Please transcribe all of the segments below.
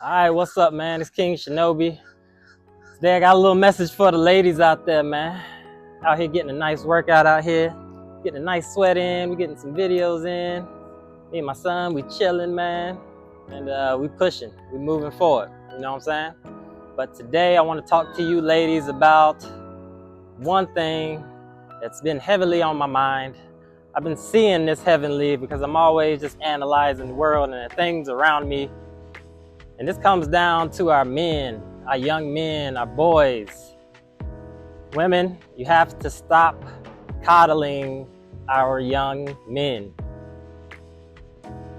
All right, what's up, man? It's King Shinobi. Today I got a little message for the ladies out there, man. Out here getting a nice workout out here, getting a nice sweat in, we getting some videos in. Me and my son, we chilling, man, and we pushing, we moving forward, you know what I'm saying? But today I want to talk to you ladies about one thing that's been heavily on my mind. I've been seeing this heavily because I'm always just analyzing the world and the things around me. And this comes down to our men, our young men, our boys. Women, you have to stop coddling our young men.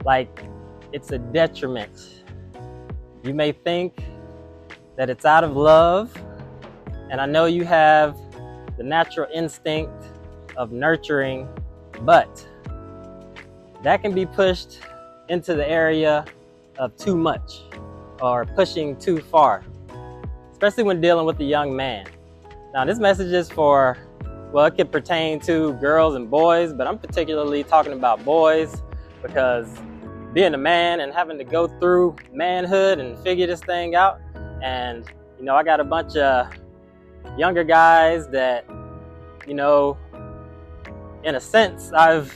Like, it's a detriment. You may think that it's out of love, and I know you have the natural instinct of nurturing, but that can be pushed into the area of too much or pushing too far, especially when dealing with a young man. Now, this message is for, well, it could pertain to girls and boys, but I'm particularly talking about boys because being a man and having to go through manhood and figure this thing out, and you know, I got a bunch of younger guys that, you know, in a sense, I've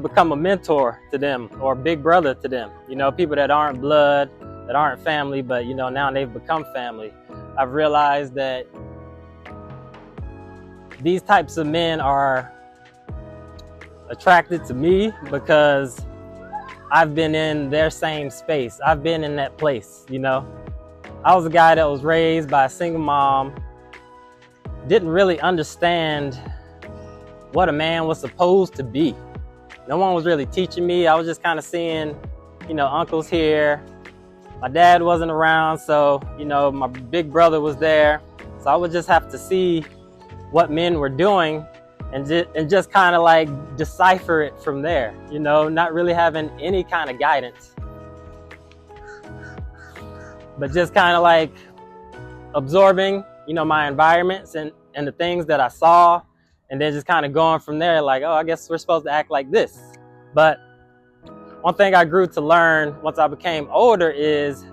become a mentor to them or a big brother to them. You know, people that aren't blood, that aren't family, but you know, now they've become family. I've realized that these types of men are attracted to me because I've been in their same space. I've been in that place, you know. I was a guy that was raised by a single mom, didn't really understand what a man was supposed to be. No one was really teaching me. I was just kind of seeing, you know, uncles here. My dad wasn't around, so, you know, my big brother was there. So I would just have to see what men were doing and just kind of like decipher it from there, you know, not really having any kind of guidance, but just kind of like absorbing, you know, my environments and the things that I saw, and then just kind of going from there like, oh, I guess we're supposed to act like this. But one thing I grew to learn once I became older is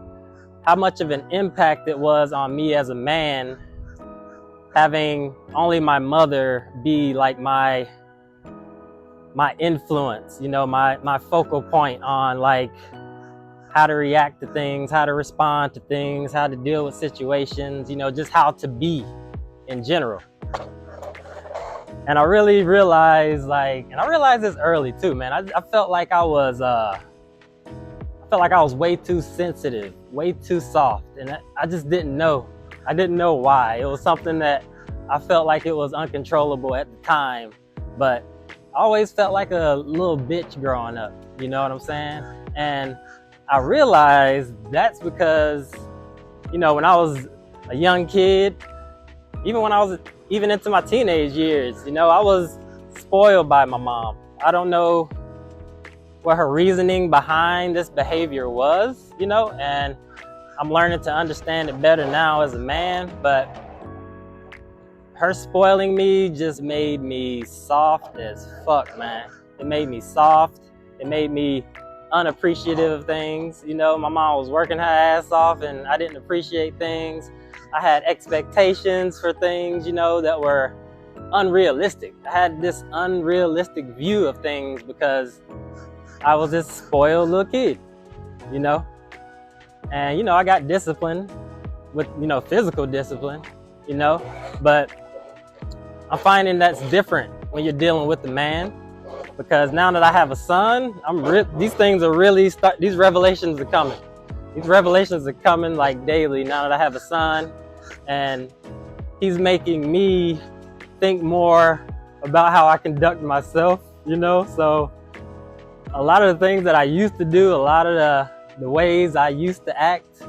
how much of an impact it was on me as a man, having only my mother be like my influence, you know, my focal point on like how to react to things, how to respond to things, how to deal with situations, you know, just how to be in general. And I really realized, like, and I realized this early too, man. I felt like I was way too sensitive, way too soft, and I just didn't know. I didn't know why. It was something that I felt like it was uncontrollable at the time, but I always felt like a little bitch growing up. You know what I'm saying? And I realized that's because, you know, when I was a young kid, even into my teenage years, you know, I was spoiled by my mom. I don't know what her reasoning behind this behavior was, you know, and I'm learning to understand it better now as a man, but her spoiling me just made me soft as fuck, man. It made me soft. It made me unappreciative of things. You know, my mom was working her ass off and I didn't appreciate things. I had expectations for things, you know, that were unrealistic. I had this unrealistic view of things because I was this spoiled little kid, you know. And, you know, I got disciplined with, you know, physical discipline, you know. But I'm finding that's different when you're dealing with the man, because now that I have a son, these things are really these revelations are coming. These revelations are coming like daily now that I have a son, and he's making me think more about how I conduct myself, you know? So a lot of the things that I used to do, a lot of the ways I used to act,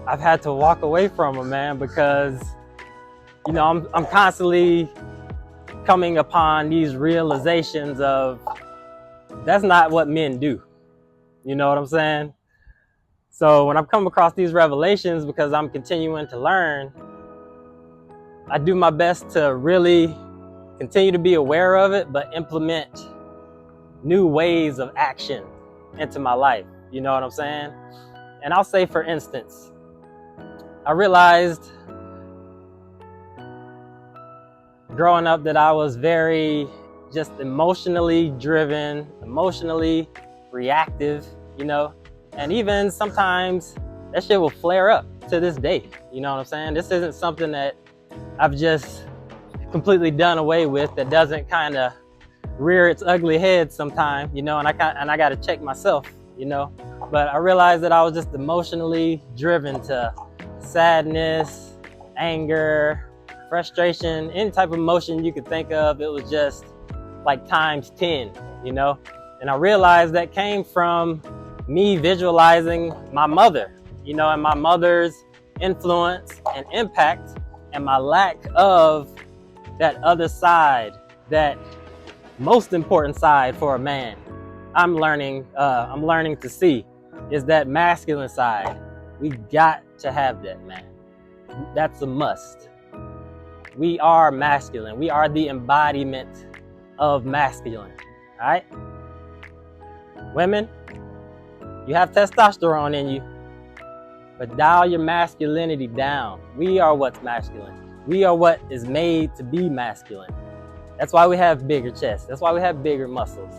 I've had to walk away from them, man, because, you know, I'm constantly coming upon these realizations of that's not what men do. You know what I'm saying? So when I'm coming across these revelations, because I'm continuing to learn, I do my best to really continue to be aware of it, but implement new ways of action into my life. You know what I'm saying? And I'll say, for instance, I realized growing up that I was very just emotionally driven, emotionally reactive, you know, and even sometimes that shit will flare up to this day. You know what I'm saying? This isn't something that I've just completely done away with, that doesn't kind of rear its ugly head sometime, you know, and I got to check myself, you know. But I realized that I was just emotionally driven to sadness, anger, frustration, any type of emotion you could think of. It was just like times 10, you know. And I realized that came from me visualizing my mother, you know, and my mother's influence and impact, and my lack of that other side, that most important side for a man. I'm learning to see is that masculine side. We got to have that, man. That's a must. We are masculine. We are the embodiment of masculine, all right? Women, you have testosterone in you, but dial your masculinity down. We are what's masculine. We are what is made to be masculine. That's why we have bigger chests. That's why we have bigger muscles.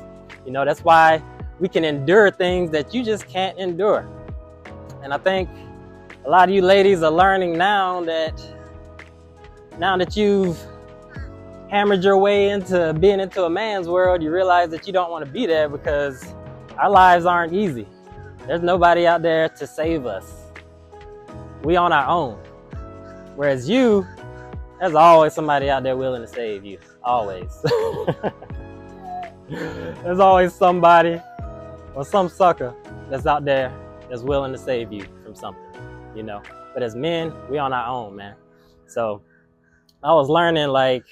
You know, that's why we can endure things that you just can't endure. And I think a lot of you ladies are learning now that you've hammered your way into being into a man's world, you realize that you don't want to be there, because our lives aren't easy. There's nobody out there to save us. We on our own. Whereas you, there's always somebody out there willing to save you. Always. There's always somebody or some sucker that's out there that's willing to save you from something, you know. But as men, we on our own, man. So I was learning, like,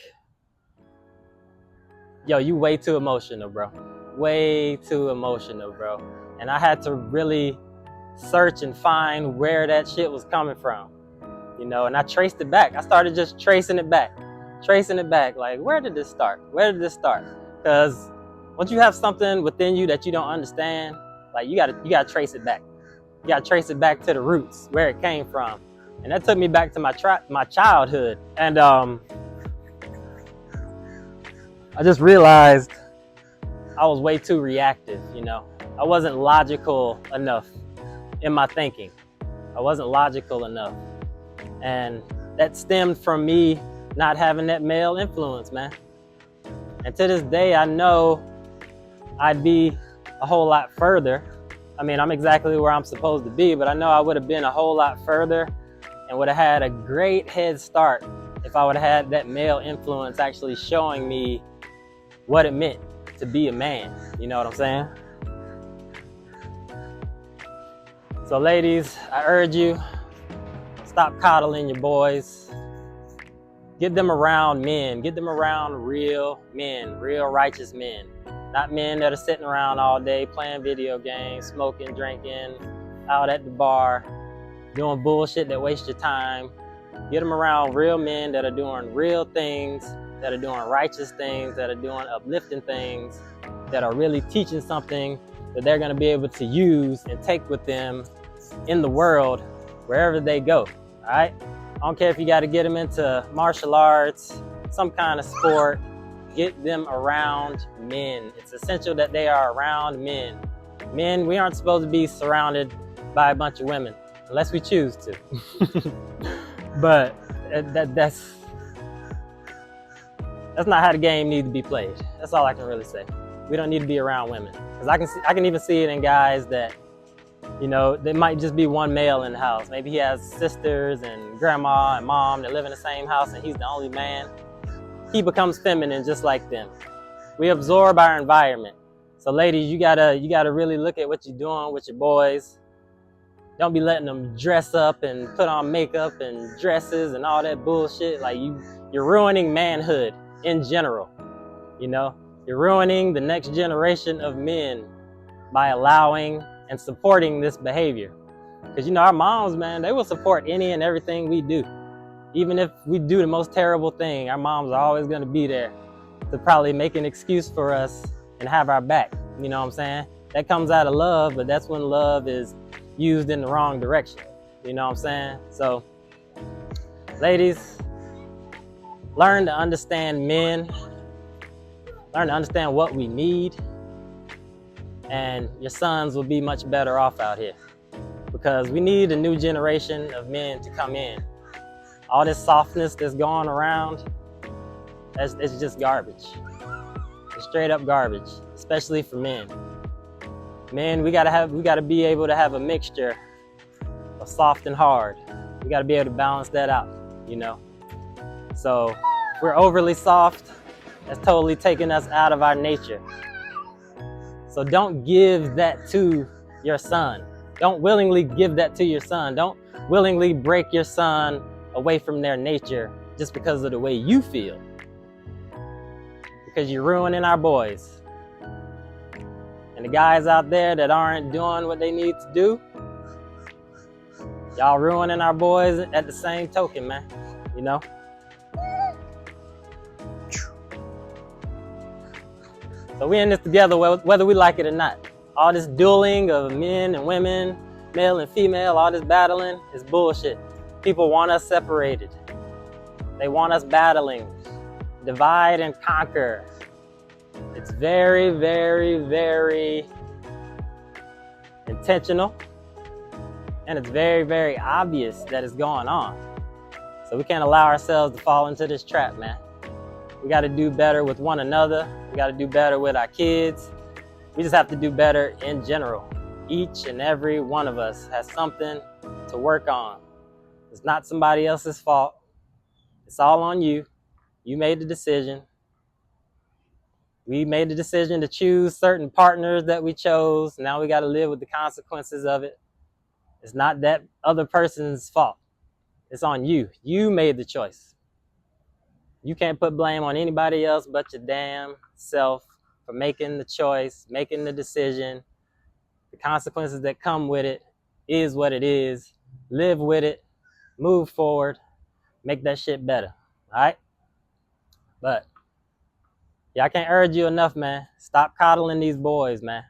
yo, you way too emotional, bro. Way too emotional, bro. And I had to really search and find where that shit was coming from, you know. And I traced it back. I started just tracing it back. Like, where did this start? Because once you have something within you that you don't understand, like, you gotta trace it back. You gotta trace it back to the roots, where it came from. And that took me back to my childhood. And I just realized I was way too reactive, you know. I wasn't logical enough in my thinking. I wasn't logical enough. And that stemmed from me not having that male influence, man. And to this day, I know I'd be a whole lot further. I mean, I'm exactly where I'm supposed to be, but I know I would have been a whole lot further and would have had a great head start if I would have had that male influence actually showing me what it meant to be a man. You know what I'm saying? So ladies, I urge you, stop coddling your boys. Get them around men. Get them around real men, real righteous men. Not men that are sitting around all day playing video games, smoking, drinking, out at the bar, doing bullshit that wastes your time. Get them around real men that are doing real things, that are doing righteous things, that are doing uplifting things, that are really teaching something that they're going to be able to use and take with them in the world wherever they go. All right? I don't care if you got to get them into martial arts, some kind of sport. Get them around men. It's essential that they are around men. Men, we aren't supposed to be surrounded by a bunch of women unless we choose to. But that's not how the game needs to be played. That's all I can really say. We don't need to be around women, because I can even see it in guys that, you know, there might just be one male in the house. Maybe he has sisters and grandma and mom that live in the same house, and he's the only man. He becomes feminine just like them. We absorb our environment. So ladies, you gotta really look at what you're doing with your boys. Don't be letting them dress up and put on makeup and dresses and all that bullshit. Like, you're ruining manhood in general. You know, you're ruining the next generation of men by allowing and supporting this behavior. Because, you know, our moms, man, they will support any and everything we do. Even if we do the most terrible thing, our moms are always going to be there to probably make an excuse for us and have our back. You know what I'm saying? That comes out of love, but that's when love is used in the wrong direction. You know what I'm saying? So, ladies, learn to understand men, learn to understand what we need, and your sons will be much better off out here, because we need a new generation of men to come in. All this softness that's going around, it's just garbage. It's straight up garbage, especially for men. Men, we gotta be able to have a mixture of soft and hard. We gotta be able to balance that out, you know? So if we're overly soft, that's totally taking us out of our nature. So don't give that to your son. Don't willingly give that to your son. Don't willingly break your son away from their nature just because of the way you feel. Because you're ruining our boys. And the guys out there that aren't doing what they need to do, y'all ruining our boys at the same token, man. You know? So we in this together whether we like it or not. All this dueling of men and women, male and female, all this battling is bullshit. People want us separated. They want us battling. Divide and conquer. It's very, very, very intentional. And it's very, very obvious that it's going on. So we can't allow ourselves to fall into this trap, man. We got to do better with one another. We got to do better with our kids. We just have to do better in general. Each and every one of us has something to work on. It's not somebody else's fault. It's all on you. You made the decision. We made the decision to choose certain partners that we chose. Now we got to live with the consequences of it. It's not that other person's fault. It's on you. You made the choice. You can't put blame on anybody else but your damn self for making the choice, making the decision. The consequences that come with it is what it is. Live with it. Move forward. Make that shit better. All right? But, yeah, I can't urge you enough, man. Stop coddling these boys, man.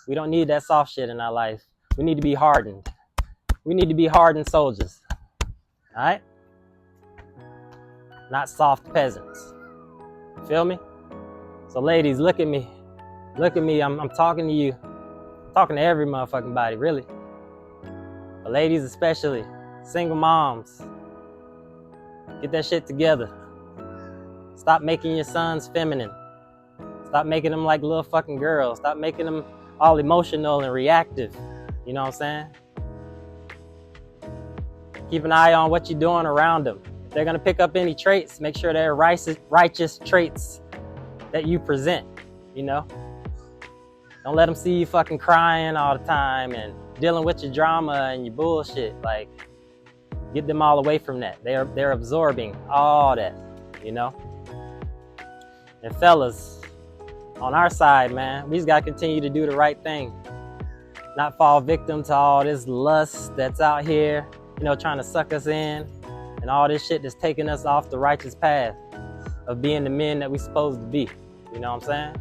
We don't need that soft shit in our life. We need to be hardened. We need to be hardened soldiers. All right? Not soft peasants. You feel me? So ladies, look at me. Look at me. I'm talking to you. I'm talking to every motherfucking body, really. But ladies especially. Single moms. Get that shit together. Stop making your sons feminine. Stop making them like little fucking girls. Stop making them all emotional and reactive. You know what I'm saying? Keep an eye on what you're doing around them. If they're gonna pick up any traits, make sure they're righteous traits that you present, you know? Don't let them see you fucking crying all the time and dealing with your drama and your bullshit. Like, get them all away from that. They're absorbing all that, you know? And fellas, on our side, man, we just gotta continue to do the right thing. Not fall victim to all this lust that's out here, you know, trying to suck us in, and all this shit that's taking us off the righteous path of being the men that we're supposed to be. You know what I'm saying?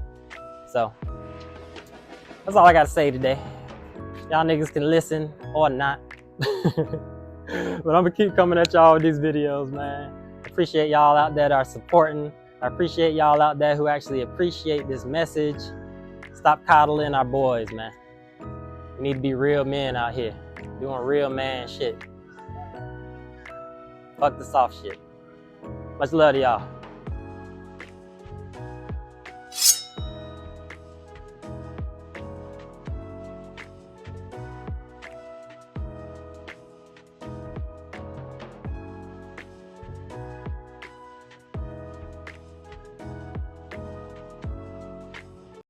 So, that's all I gotta say today. Y'all niggas can listen or not. But I'm gonna keep coming at y'all with these videos, man. Appreciate y'all out there that are supporting. I appreciate y'all out there who actually appreciate this message. Stop coddling our boys, man. We need to be real men out here, doing real man shit. Fuck the soft shit. Much love to y'all.